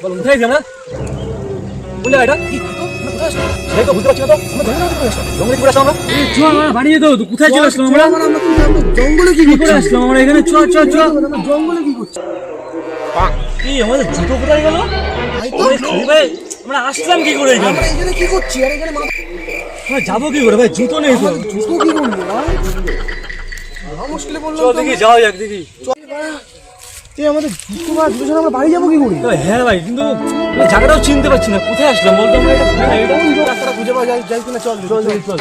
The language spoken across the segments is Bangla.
বল কোথায় গেল না বলে এটা সেই তো বুঝতে পারছি না তো জঙ্গলে কি করে আসলাম আমরা চল আমরা বাড়িয়ে দাও তো কোথায় চলে আসলাম আমরা জঙ্গলে কি করে আসলাম আমরা এখানে চল চল চল জঙ্গলে কি করছি কি আমাদের জুতো কোথায় গেল ওই খালি ভাই আমরা আসলাম কি করে এখানে আমরা এখানে কি করছি আর এখানে আমরা যাবো কি করে ভাই জুতো নেই তো জুতো কি করব ভাই মুশকিলে বললাম চল দেখি যাও যাক দেখি তুই আমাদের জুতো বা জুতো আমরা বাড়ি যাবো কি করে হ্যাঁ ভাই কিন্তু জায়গাটাও চিনতে পারছি না কোথায় আসলাম বলতো আমরা এটা রাস্তাটা খুঁজে পাওয়া যাই কিনা চল চল দেখি চল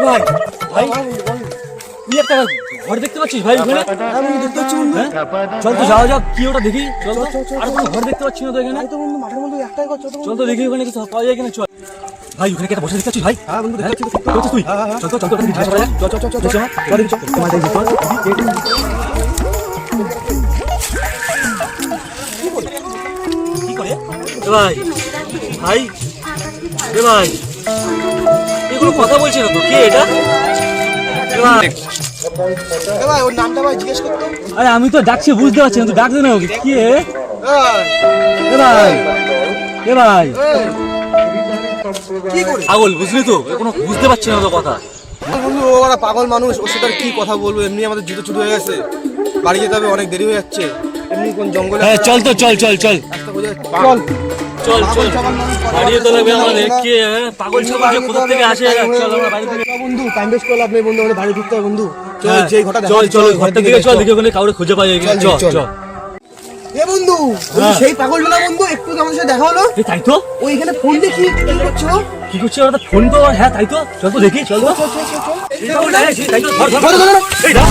ভাই ভাই তুই একটা ঘর দেখতে পাচ্ছিস ভাই ওখানে আমি দেখতে পাচ্ছি বন্ধু চল তো যাও যাও কি ওটা দেখি চল আর কোনো ঘর দেখতে পাচ্ছি না তো এখানে তো বন্ধু মাঠের মধ্যে একটাই ঘর চল তো দেখি ওখানে কিছু পাওয়া যায় কিনা চল ভাই ওখানে একটা বসে দেখতে পাচ্ছিস ভাই হ্যাঁ বন্ধু দেখতে পাচ্ছি তুই চল তো চল তো চল তোমার দেখি চল কি করে ভাই ভাই এ ভাই এগুলো কথা বলছে না তো কে এটা ভাই ওর নামটা ভাই জিজ্ঞেস করতো আরে আমি তো ডাকছি বুঝতে পারছি না তুই ডাকতে না ওকে কি এ ভাই এ ভাই কি করে পাগল বুঝলি তো কোনো বুঝতে পারছি না তো কথা বন্ধু ওরা পাগল মানুষ ওর সাথে কি কথা বলবো এমনি আমাদের জুতো চুরি হয়ে গেছে বাড়ি যেতে হবে অনেক দেরি হয়ে যাচ্ছে এমনি কোন জঙ্গলে হ্যাঁ চল তো চল চল চল চল চল চল বাড়িয়ে তো লাগবে আমাদের কি পাগল ছাগল যে কোথা থেকে আসে চল আমরা বাড়ি থেকে বন্ধু টাইম ওয়েস্ট করলে আপনি বন্ধু আমাদের বাড়ি ঢুকতে হবে বন্ধু চল যেই ঘরটা চল চল ঘরটা দিকে চল দেখি ওখানে কাউরে খুঁজে পাওয়া যায় কিনা চল চল এ বন্ধু সেই পাগলটা না বন্ধু একটু আমাদের সাথে দেখা হলো তাই তো ওই এখানে ফোন দিয়ে কি করছো কি করছো ওটা ফোন তো হ্যাঁ তাই তো চল তো দেখি চল চল চল চল তাই তো ধর ধর ধর এই না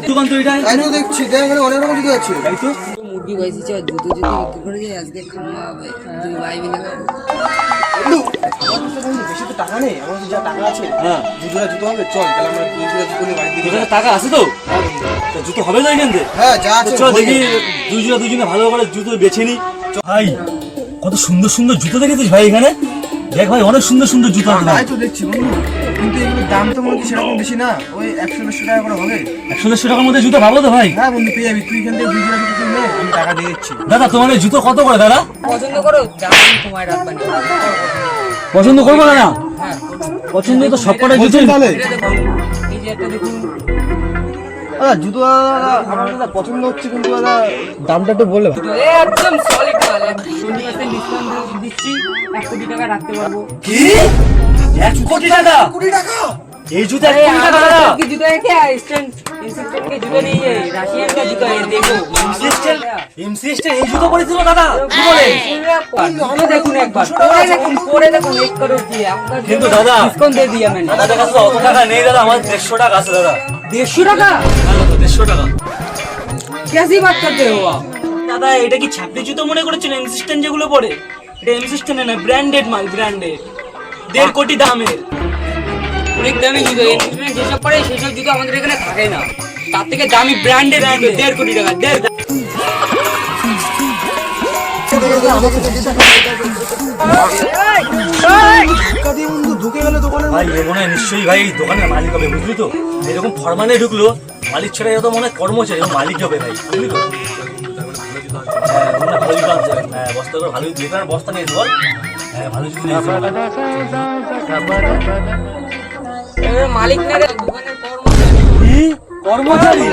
দোকান তো এটা দেখছি অনেক রকম জুতো আছে তাই তো মুরগি ভাইছি জুতো যদি বিক্রি করে যায় আজকে খাওয়া হবে দুই ভাই মিলে বেশি তো টাকা নেই আমার যা টাকা আছে হ্যাঁ দুজোড়া জুতো হবে চল তাহলে আমরা দুজোড়া জুতো নিয়ে বাড়ি দিকে টাকা আছে তো জুতো হবে না এখান থেকে হ্যাঁ যা আছে চল দেখি দুজনে ভালো করে জুতো বেছে নি ভাই কত সুন্দর সুন্দর জুতো দেখেছিস ভাই এখানে দেখ ভাই অনেক সুন্দর সুন্দর জুতো আছে ভাই তো দেখছি বন্ধু কিন্তু এগুলোর দাম তো মনে হচ্ছে সেরকম বেশি না ওই 100 টাকা করে হবে 100 টাকার মধ্যে জুতো পাবো তো ভাই হ্যাঁ বন্ধু পেয়ে যাবি তুই এখান থেকে দুজোড়া জুতো কিনে আমি টাকা দিয়ে দিচ্ছি দাদা তোমার এই জুতো কত করে দাদা পছন্দ করো দাম তোমায় রাখবানি পছন্দ করবো না হ্যাঁ পছন্দ তো সবকটা জুতো তাহলে এই যে একটা দেখুন জুতো আমার পছন্দ হচ্ছে কিন্তু দামটা একটু বললে একদম সলিড মাল 20% ডিসকাউন্ট দিচ্ছি 1 কোটি টাকা রাখতে পারবো কি 1 কোটি টাকা এই জুতো 1 কোটি টাকা দাদা কি জুতো है ইনসিস্টেন্ট के জুতো नहीं है রাশিয়ান का जूता है देखो ইনসিস্টেন্ট এই জুতো পরেছিল দাদা কি বলে আমি দেখুন একবার পরে দেখুন 1 करोड़ की আপনার কিন্তু দাদা ডিসকাউন্ট দিয়ে দিই আমি দাদা কাছে অত টাকা নেই দাদা আমার 150 টাকা আছে দাদা 150 টাকা হ্যাঁ তো 150 টাকা कैसी बात करते हो आप দাদা এটা কি ছাপড়ি জুতো মনে করেছেন ইনসিস্টেন্ট যেগুলো পরে এটা ইনসিস্টেন্ট না ব্র্যান্ডেড মাল ব্র্যান্ডেড 1.5 কোটি দামের অনেক দামি জুতো ইনসিস্টেন্ট যেসব পরে সেসব জুতো আমাদের এখানে থাকে না তার থেকে দামি ব্র্যান্ডেড 1.5 কোটি টাকা নিশ্চয়ই ভাই দোকানের মালিক হবে বুঝলি তো এরকম ফরমানে ঢুকলো মালিক ছাড়া এত মনে হয় কর্মচারী মালিক হবে ভাই বুঝলি তো হ্যাঁ বস্তা করে ভালো দোকানের বস্তা নিয়ে বল হ্যাঁ ভালো মালিক না রে দোকানের কর্মচারী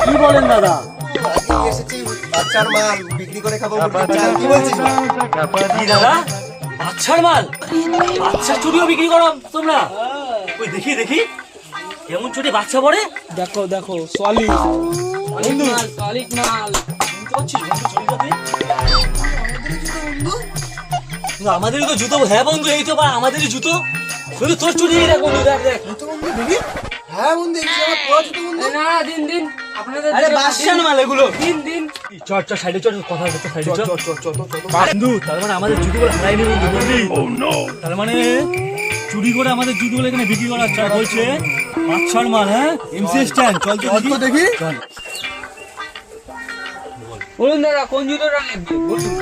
কি বলেন দাদা বাচ্চার মাল বিক্রি করে খাবো কি বলছিস কি দাদা বাচ্চার মাল বাচ্চা চুরিও বিক্রি করো তোমরা ওই দেখি দেখি কেমন চুরি বাচ্চা পড়ে দেখো দেখো সলিড মাল সলিড মাল আমাদেরই তো জুতো হ্যাঁ বন্ধু এই তো আমাদেরই জুতো শুধু তোর চুরি দেখ বন্ধু দেখ দেখ দেখি হ্যাঁ বন্ধু এই আমার পড়া জুতো বন্ধু না দিন দিন আপনাদের আরে বাদশার মাল এগুলো দিন দিন চল চল সাইডে চল কথা বলতে সাইডে চল চল বন্ধু তার মানে আমাদের জুতোগুলো হারাইনি বন্ধু বুঝলি ও নো তার মানে চুরি করে আমাদের জুতোগুলো এখানে বিক্রি করা চাই বলছে বাদশার মাল হ্যাঁ এমসি স্ট্যান্ড চল তো দেখি চল বলুন দাদা কোন জুতোটা নেবেন বলুন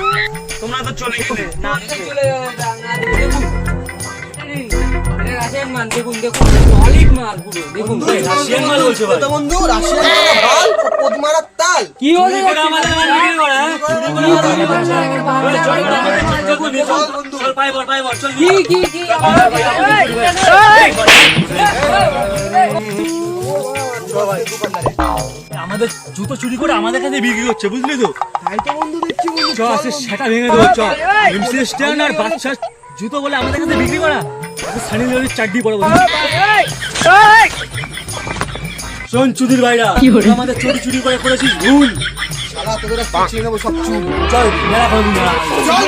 তোমরা তো চলে গেলে না চলে দেখুন রাশিয়ান মাল দেখুন অলিভ মাল পুরো দেখুন রাশিয়ান মাল বলছো ভাই তো বন্ধু রাশিয়ান মারা বাল ও পদ্মারার তাল কি হলো চুরি করে আমাদের মাল বিক্রি করা চল পাই বল চল কি আমাদের জুতো চুরি করে আমাদের কাছে বিক্রি করছে বুঝলি তো তাই তো বন্ধু দেখছি বন্ধু চ আসে সেটা ভেঙে দেবো চ এমসি স্ট্যান্ড আর বাচ্চা জুতো বলে আমাদের কাছে বিক্রি করা সানি লিওনের চাড্ডি পরে বসে শোন চুদির ভাইরা তুই আমাদের চুরি করে করেছিস ভুল শালা তোদের পাঠিয়ে নেবো সব চুল চল মেলা করবি মেলা চল